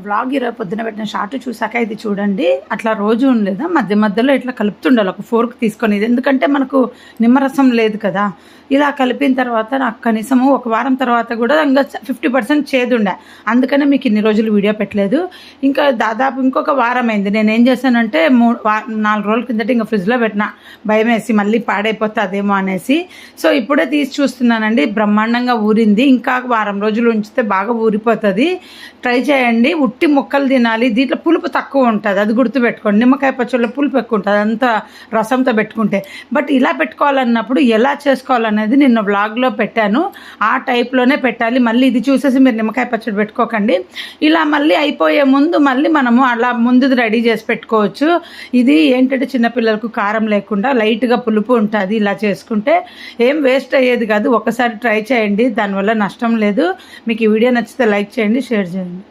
Vlog ఈరోజు పొద్దున పెట్టిన షార్ట్ చూసాక ఇది చూడండి. అట్లా రోజు ఉండలేదా, మధ్య మధ్యలో ఇట్లా కలుపుతుండాలి ఒక ఫోర్క్ తీసుకొని. ఇది ఎందుకంటే మనకు నిమ్మరసం లేదు కదా. ఇలా కలిపిన తర్వాత నాకు కనీసము ఒక వారం తర్వాత కూడా ఇంకా 50% చేదుండే. అందుకనే మీకు ఇన్ని రోజులు వీడియో పెట్టలేదు. ఇంకా దాదాపు ఇంకొక వారం అయింది. నేను ఏం చేశానంటే 4 రోజుల కిందట ఇంకా ఫ్రిడ్జ్లో పెట్టిన, భయం వేసి మళ్ళీ పాడైపోతుందేమో అనేసి. సో ఇప్పుడే తీసి చూస్తున్నానండి, బ్రహ్మాండంగా ఊరింది. ఇంకా వారం రోజులు ఉంచితే బాగా ఊరిపోతుంది. ట్రై చేయండి. ఉట్టి ముక్కలు తినాలి. దీంట్లో పులుపు తక్కువ ఉంటుంది, అది గుర్తుపెట్టుకోండి. నిమ్మకాయ పచ్చళ్ళలో పులుపు ఎక్కువ ఉంటుంది అంత రసంతో పెట్టుకుంటే. బట్ ఇలా పెట్టుకోవాలన్నప్పుడు ఎలా చేసుకోవాలనేది నిన్న వ్లాగ్లో పెట్టాను. ఆ టైప్లోనే పెట్టాలి. మళ్ళీ ఇది చూసేసి మీరు నిమ్మకాయ పచ్చడి పెట్టుకోకండి. ఇలా మళ్ళీ అయిపోయే ముందు మళ్ళీ మనము అలా ముందుది రెడీ చేసి పెట్టుకోవచ్చు. ఇది ఏంటంటే చిన్నపిల్లలకు కారం లేకుండా లైట్గా పులుపు ఉంటుంది. ఇలా చేసుకుంటే ఏం వేస్ట్ అయ్యేది కాదు. ఒకసారి ట్రై చేయండి, దానివల్ల నష్టం లేదు. మీకు ఈ వీడియో నచ్చితే లైక్ చేయండి, షేర్ చేయండి.